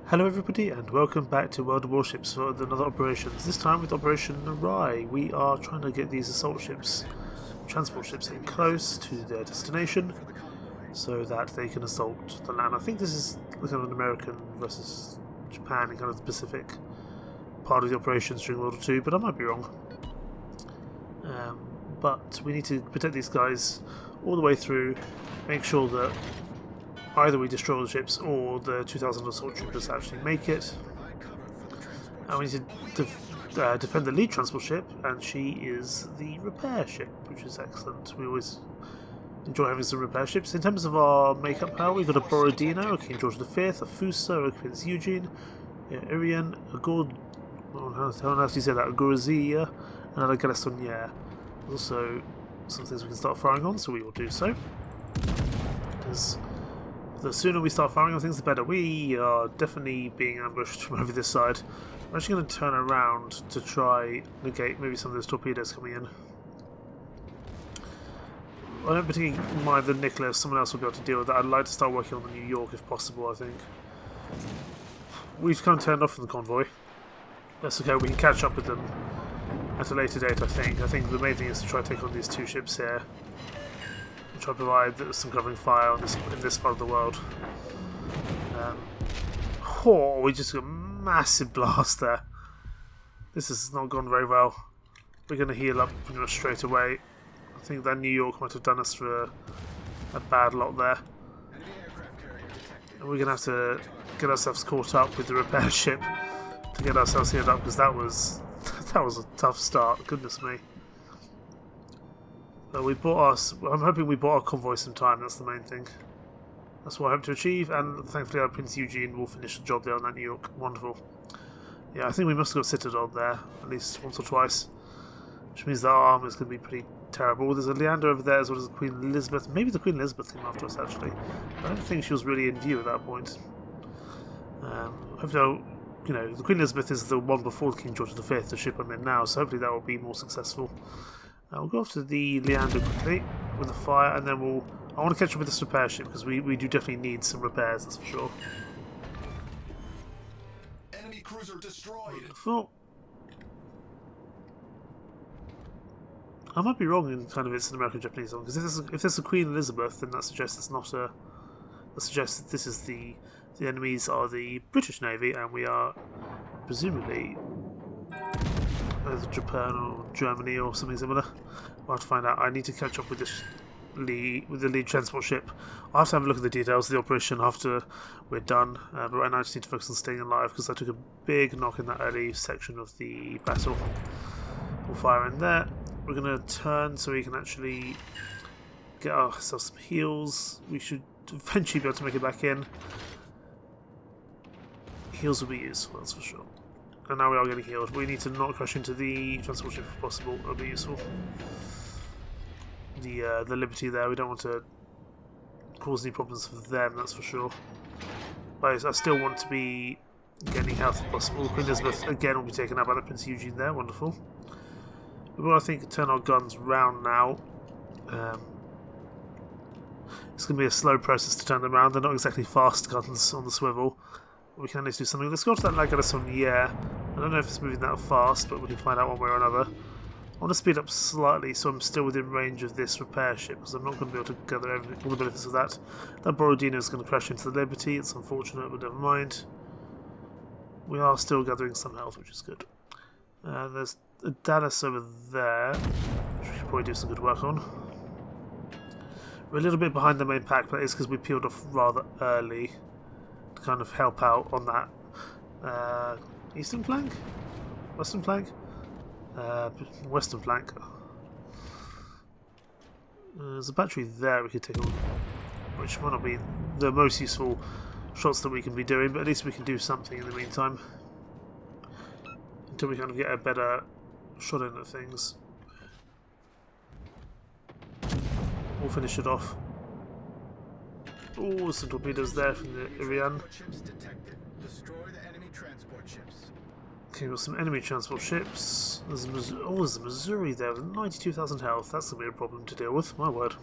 Hello everybody and welcome back to World of Warships for another operations. This time with Operation Narai, we are trying to get these assault ships, transport ships in close to their destination so that they can assault the land. I think this is kind of an American versus Japan in kind of the Pacific part of the operations during World War II, but I might be wrong. But we need to protect these guys all the way through, make sure that either we destroy the ships or the 2,000 assault troopers actually make it. And we need to defend the lead transport ship, and she is the repair ship, which is excellent. We always enjoy having some repair ships. In terms of our makeup power, we've got a Borodino, a King George V, a Fuso, a Prince Eugene, Irian, a Gord... how else do you say that? A Gorazia, and a Galissoniere. Also, some things we can start firing on, so we will do so. Because the sooner we start firing on things, the better. We are definitely being ambushed from over this side. I'm actually going to turn around to try negate maybe some of those torpedoes coming in. I don't particularly mind the Nicholas, someone else will be able to deal with that. I'd like to start working on the New York if possible, I think. We've kind of turned off from the convoy. That's okay, we can catch up with them at a later date, I think. I think the main thing is to try to take on these two ships here. And try to provide some covering fire on in this part of the world. We just got a massive blast there. This has not gone very well. We're going to heal up pretty much straight away. I think that New York might have done us for a bad lot there. And we're going to have to get ourselves caught up with the repair ship to get ourselves healed up, because that was a tough start, goodness me. But I'm hoping we bought our convoy some time, that's the main thing. That's what I hope to achieve, and thankfully our Prince Eugene will finish the job there on that New York. Wonderful. Yeah, I think we must have got Citadel there, at least once or twice. Which means that our armour is going to be pretty terrible. There's a Leander over there as well as the Queen Elizabeth. Maybe the Queen Elizabeth came after us, actually. I don't think she was really in view at that point. Hopefully, the Queen Elizabeth is the one before the King George V, the ship I'm in now, so hopefully that will be more successful. We'll go after the Leander quickly with the fire, and then I want to catch up with this repair ship, because we do definitely need some repairs, that's for sure. Enemy cruiser destroyed. Wonderful. I might be wrong in kind of it's an American-Japanese one, because if this is a Queen Elizabeth, then that suggests it's not a... That suggests that this is the enemies are the British Navy, and we are presumably either Japan or Germany or something similar. We'll have to find out. I need to catch up with the lead transport ship. I'll have to have a look at the details of the operation after we're done, but right now I just need to focus on staying alive, because I took a big knock in that early section of the battle. We'll fire in there. We're going to turn so we can actually get ourselves some heals. We should eventually be able to make it back in. Heals will be useful, that's for sure. And now we are getting healed. We need to not crash into the transport ship if possible. That'll be useful. The Liberty there, we don't want to cause any problems for them, that's for sure. But I still want to be getting health if possible. Queen Elizabeth again will be taken out by the Prince Eugene there, wonderful. We will, I think, turn our guns round now. It's going to be a slow process to turn them around. They're not exactly fast guns on the swivel. We can at least do something. Let's go to that Galissoniere. I don't know if it's moving that fast, but we can find out one way or another. I want to speed up slightly so I'm still within range of this repair ship, because I'm not going to be able to gather all the benefits of that. That Borodino is going to crash into the Liberty. It's unfortunate, but never mind. We are still gathering some health, which is good. There's a Dallas over there, which we should probably do some good work on. We're a little bit behind the main pack, but it's because we peeled off rather early to kind of help out on that eastern flank? Western flank? Western flank. There's a battery there we could take on, which might not be the most useful shots that we can be doing, but at least we can do something in the meantime until we kind of get a better shot in at things. We'll finish it off. Oh, some torpedoes there from the Irian. Okay, we've got some enemy transport ships. There's a Missouri there with 92,000 health. That's going to be a problem to deal with, my word.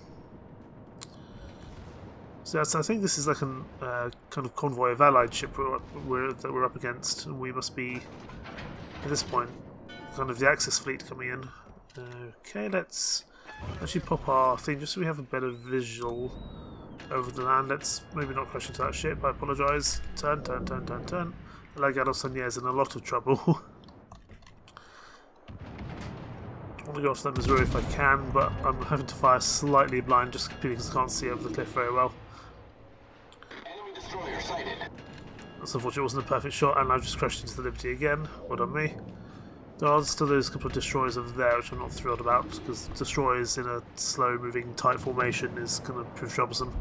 So I think this is like a kind of convoy of allied ship that we're up against, and we must be, at this point, kind of the Axis fleet coming in. Okay, let's actually pop our thing just so we have a better visual over the land. Let's maybe not crash into that ship, I apologise. Turn, turn, turn, turn, turn. Lagados is in a lot of trouble. I want to go off that Missouri if I can, but I'm having to fire slightly blind just because I can't see over the cliff very well. Enemy destroyer sighted. That's unfortunate, it wasn't a perfect shot, and I've just crashed into the Liberty again. Well done me. There are still those couple of destroyers over there, which I'm not thrilled about, because destroyers in a slow-moving, tight formation is going to prove troublesome.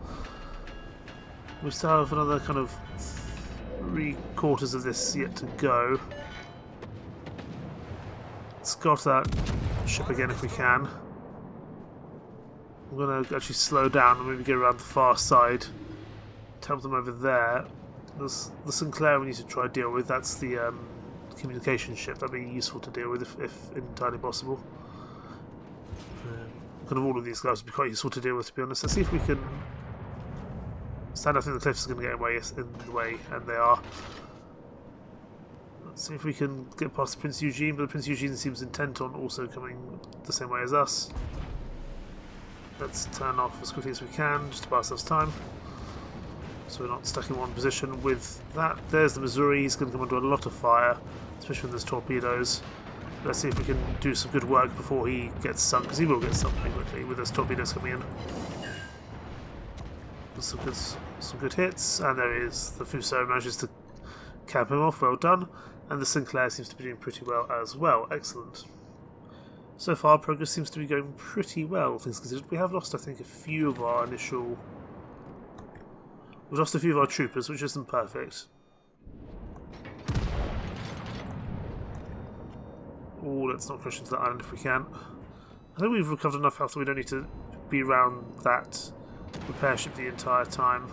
We still have another kind of 3/4 of this yet to go. Let's go off that ship again if we can. I'm going to actually slow down and maybe go around the far side to help them over there. There's the Sinclair we need to try to deal with. That's the communication ship. That'd be useful to deal with if entirely possible. Kind of all of these guys would be quite useful to deal with, to be honest. Let's see if we can stand up. I think the cliffs are going to get in the way, and they are. Let's see if we can get past the Prince Eugene, but the Prince Eugene seems intent on also coming the same way as us. Let's turn off as quickly as we can, just to buy ourselves time, so we're not stuck in one position with that. There's the Missouri. He's going to come under a lot of fire, especially when there's torpedoes. Let's see if we can do some good work before he gets sunk, because he will get sunk pretty quickly with those torpedoes coming in. Some good hits, and there he is. The Fuso manages to cap him off. Well done. And the Sinclair seems to be doing pretty well as well. Excellent. So far, progress seems to be going pretty well, things considered. We have lost, I think, a few of our initial... We've lost a few of our troopers, which isn't perfect. Oh, let's not crash into that island if we can. I think we've recovered enough health that we don't need to be around that repair ship the entire time.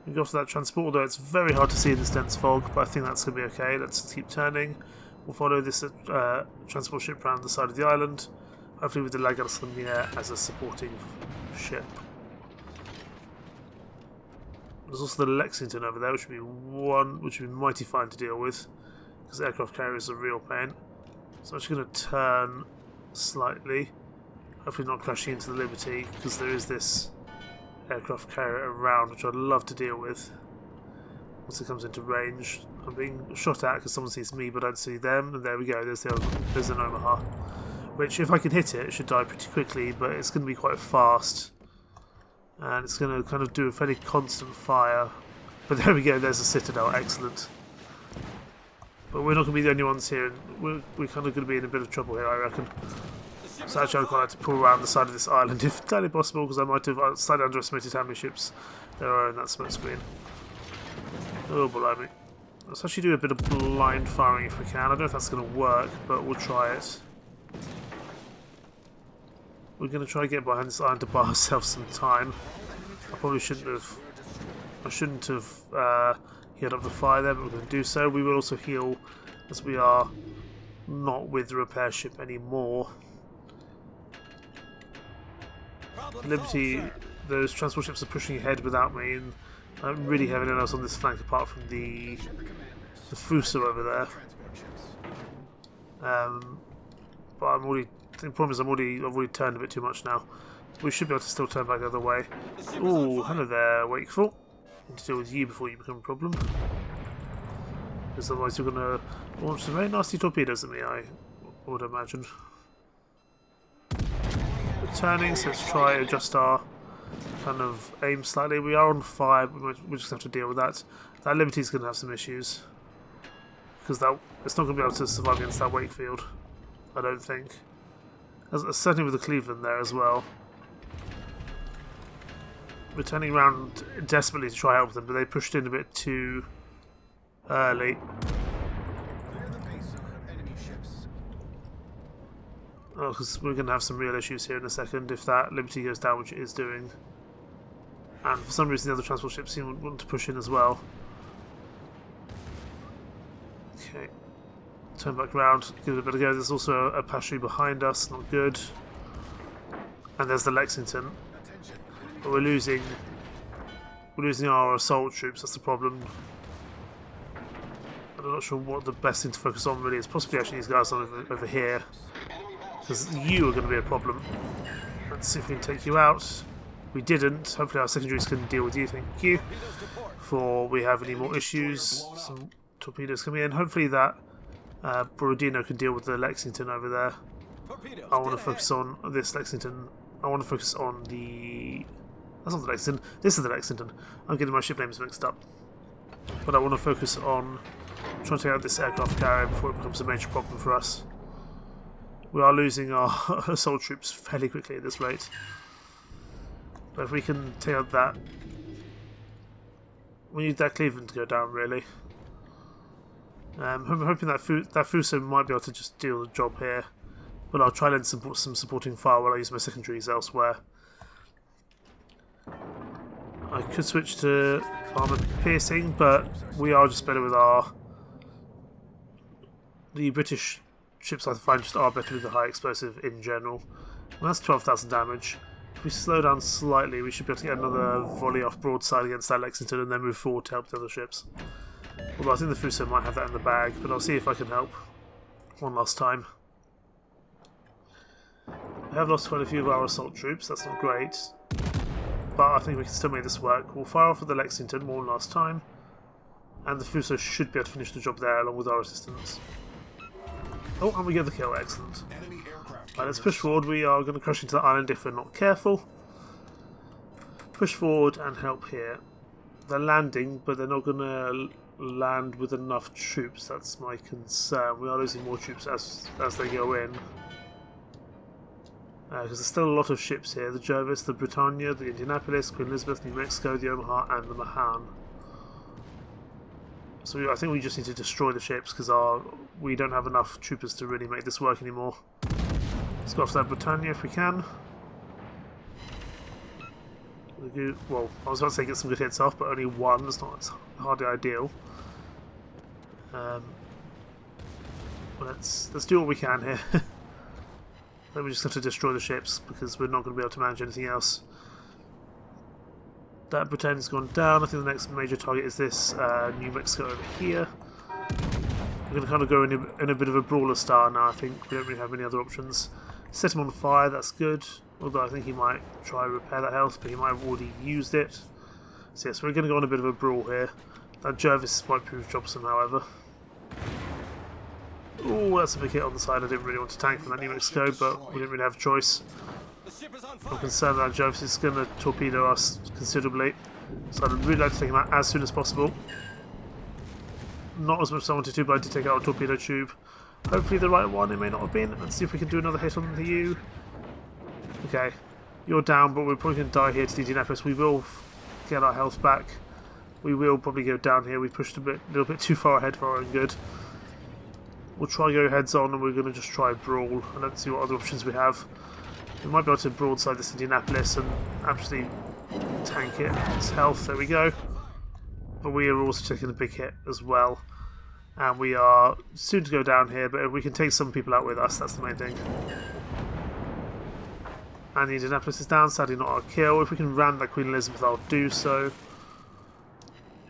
We go to that transport, although it's very hard to see in this dense fog, but I think that's going to be okay. Let's keep turning. We'll follow this transport ship around the side of the island, hopefully with the Lagados as a supporting ship. There's also the Lexington over there, which would be mighty fine to deal with, because aircraft carriers are a real pain. So I'm just going to turn slightly, hopefully not crashing into the Liberty, because there is this aircraft carrier around, which I'd love to deal with once it comes into range. I'm being shot at because someone sees me but I don't see them, and there we go, there's an Omaha, which if I can hit it should die pretty quickly, but it's going to be quite fast and it's going to kind of do a fairly constant fire. But there we go, there's a Citadel. Excellent. But we're not going to be the only ones here, and we're kind of going to be in a bit of trouble here, I reckon. So actually I'd quite like to pull around the side of this island if entirely possible, because I might have slightly underestimated how many ships there are in that smoke screen. Oh, blimey. Let's actually do a bit of blind firing if we can. I don't know if that's going to work, but we'll try it. We're going to try to get behind this island to buy ourselves some time. I probably shouldn't have... I shouldn't have healed up the fire there, but we're going to do so. We will also heal, as we are not with the repair ship anymore. Liberty, those transport ships are pushing ahead without me, and I don't really have anyone else on this flank apart from the Fuso over there. But I'm already... The problem is I've already turned a bit too much now. We should be able to still turn back the other way. Oh, hello there, Wakeful. I need to deal with you before you become a problem, because otherwise you're going to launch some very nasty torpedoes at me, I would imagine. We're turning, so let's try and adjust our kind of aim slightly. We are on fire, but we just have to deal with that. That Liberty's going to have some issues, because it's not going to be able to survive against that Wakefield, I don't think. Certainly with the Cleveland there as well. We're turning around desperately to try to help them, but they pushed in a bit too early. Oh, because we're going to have some real issues here in a second if that Liberty goes down, which it is doing. And for some reason the other transport ships seem to want to push in as well. Okay. Turn back round, give it a bit of go. There's also a Apache behind us, not good. And there's the Lexington. But we're losing We're losing our assault troops, that's the problem. I'm not sure what the best thing to focus on really is. Possibly actually these guys over here. Because you are going to be a problem. Let's see if we can take you out. We didn't. Hopefully our secondaries can deal with you. Thank you. Before we have any more issues. Some torpedoes coming in. Hopefully that Borodino can deal with the Lexington over there. I want to focus on this Lexington. I want to focus on the... That's not the Lexington. This is the Lexington. I'm getting my ship names mixed up. But I want to focus on trying to take out this aircraft carrier before it becomes a major problem for us. We are losing our assault troops fairly quickly at this rate. But if we can take out that... We need that Cleveland to go down, really. I'm hoping that Fuso might be able to just deal the job here. But I'll try and support some supporting fire while I use my secondaries elsewhere. I could switch to armor piercing, but we are just better with our... The British ships I find just are better with the high explosive in general. And that's 12,000 damage. If we slow down slightly, we should be able to get another volley off broadside against that Lexington and then move forward to help the other ships. Although I think the Fuso might have that in the bag, but I'll see if I can help one last time. We have lost quite a few of our assault troops, that's not great. But I think we can still make this work. We'll fire off with the Lexington one last time. And the Fuso should be able to finish the job there along with our assistance. Oh, and we get the kill, excellent. Right, let's push forward. We are going to crash into the island if we're not careful. Push forward and help here. They're landing, but they're not going to land with enough troops. That's my concern. We are losing more troops as they go in. Because there's still a lot of ships here. The Jervis, the Britannia, the Indianapolis, Queen Elizabeth, New Mexico, the Omaha, and the Mahan. So I think we just need to destroy the ships because we don't have enough troopers to really make this work anymore. Let's go after that Britannia if we can. Well, I was about to say get some good hits off, but only one. That's not hardly ideal. Let's do what we can here. Then we just have to destroy the ships because we're not going to be able to manage anything else. That Britannia's gone down. I think the next major target is this New Mexico over here. We're going to kind of go in a bit of a brawler style now, I think. We don't really have many other options. Set him on fire, that's good. Although I think he might try and repair that health, but he might have already used it. So yes, we're going to go on a bit of a brawl here. That Jervis might prove troublesome, however. Oh, that's a big hit on the side. I didn't really want to tank from that New Mexico, but we didn't really have a choice. I'm concerned that Jervis is going to torpedo us considerably, so I'd really like to take him out as soon as possible. Not as much as I wanted to, but I did take out a torpedo tube. Hopefully the right one, it may not have been. Let's see if we can do another hit on the U. Okay, you're down, but we're probably going to die here to the Indianapolis. We will get our health back. We will probably go down here. We pushed a little bit too far ahead for our own good. We'll try go heads on, and we're going to just try brawl. And let's see what other options we have. We might be able to broadside this Indianapolis and actually tank it. Its health, there we go. But we are also taking a big hit as well. And we are soon to go down here, but if we can take some people out with us, that's the main thing. And the Indianapolis is down, sadly not our kill. If we can ram that Queen Elizabeth, I'll do so.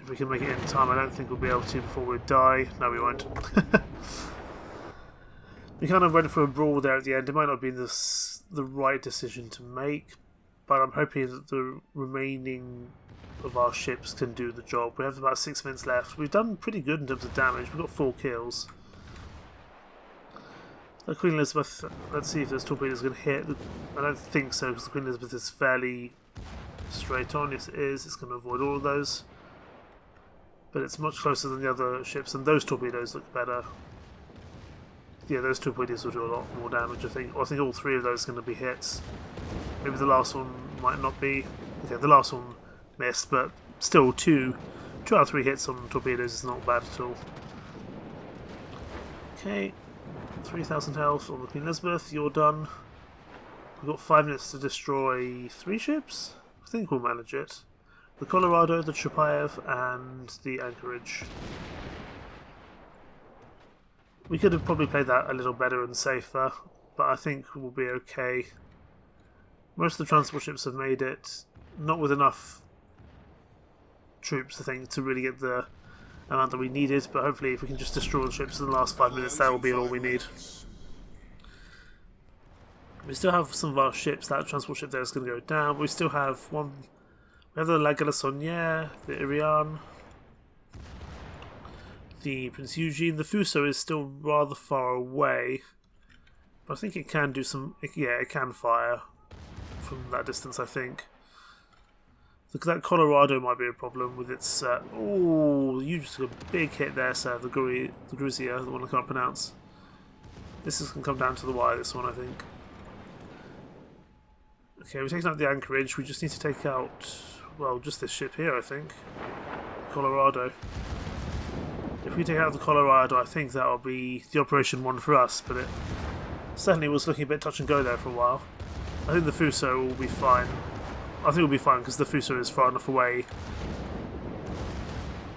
If we can make it in time, I don't think we'll be able to before we die. No, we won't. We kind of went for a brawl there at the end. It might not be the right decision to make, but I'm hoping that the remaining of our ships can do the job. We have about 6 minutes left. We've done pretty good in terms of damage. We've got 4 kills. The Queen Elizabeth, let's see if this torpedo is going to hit. I don't think so, because the Queen Elizabeth is fairly straight on. Yes, it is. It's going to avoid all of those. But it's much closer than the other ships, and those torpedoes look better. Yeah, those torpedoes will do a lot more damage, I think. I think all 3 of those are going to be hits. Maybe the last one might not be. Okay, the last one missed, but still 2 out of 3 hits on torpedoes is not bad at all. Okay, 3,000 health on the Queen Elizabeth. You're done. We've got 5 minutes to destroy 3 ships. I think we'll manage it. The Colorado, the Chapayev, and the Anchorage. We could have probably played that a little better and safer, but I think we'll be okay. Most of the transport ships have made it, not with enough troops, I think, to really get the amount that we needed. But hopefully, if we can just destroy the ships in the last 5 minutes, that will be all we need. We still have some of our ships. That transport ship there is going to go down. We still have one. We have the La Galissonière, the Irian, the Prince Eugene. The Fuso is still rather far away, but I think it can do some. Yeah, it can fire from that distance, I think. That Colorado might be a problem with its. Oh, you just took a big hit there, sir. The Gruzia, the one I can't pronounce. This is going to come down to the wire, this one, I think. Okay, we're taking out the anchorage. We just need to take out, well, just this ship here, I think. Colorado. If we take out the Colorado, I think that'll be the Operation 1 for us, but it certainly was looking a bit touch and go there for a while. I think the Fuso will be fine. I think it'll be fine because the Fuso is far enough away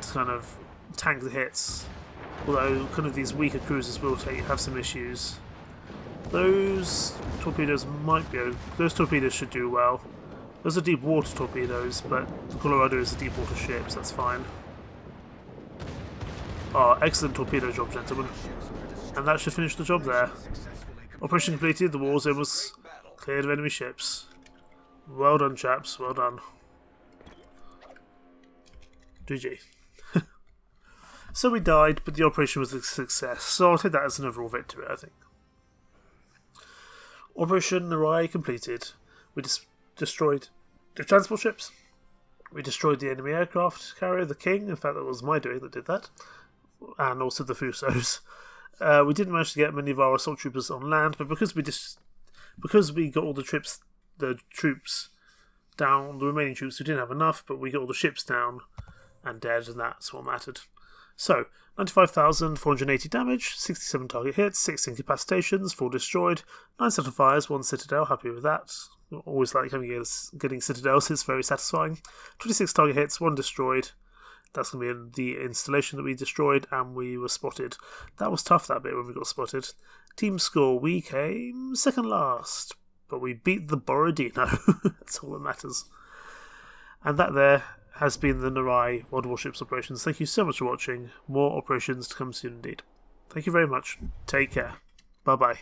to kind of tank the hits. Although kind of these weaker cruisers will have some issues. Those torpedoes might be. Those torpedoes should do well. Those are deep water torpedoes, but the Colorado is a deep water ship, so that's fine. Oh, excellent torpedo job, gentlemen. And that should finish the job there. Operation completed. The war zone was cleared of enemy ships. Well done, chaps. Well done. GG. So we died, but the operation was a success. So I'll take that as an overall victory, I think. Operation Narai completed. We destroyed the transport ships. We destroyed the enemy aircraft carrier, the King. In fact, that was my doing that did that. And also the Fusos. We didn't manage to get many of our assault troopers on land, but because we got all the troops down, the remaining troops, we didn't have enough, but we got all the ships down and dead, and that's what mattered. So, 95,480 damage, 67 target hits, 6 incapacitations, 4 destroyed, 9 center fires, 1 citadel, happy with that. Always like getting citadels, it's very satisfying. 26 target hits, 1 destroyed. That's going to be the installation that we destroyed, and we were spotted. That was tough, that bit, when we got spotted. Team score, we came second last, but we beat the Borodino. That's all that matters. And that there has been the Narai World Warships operations. Thank you so much for watching. More operations to come soon indeed. Thank you very much. Take care. Bye-bye.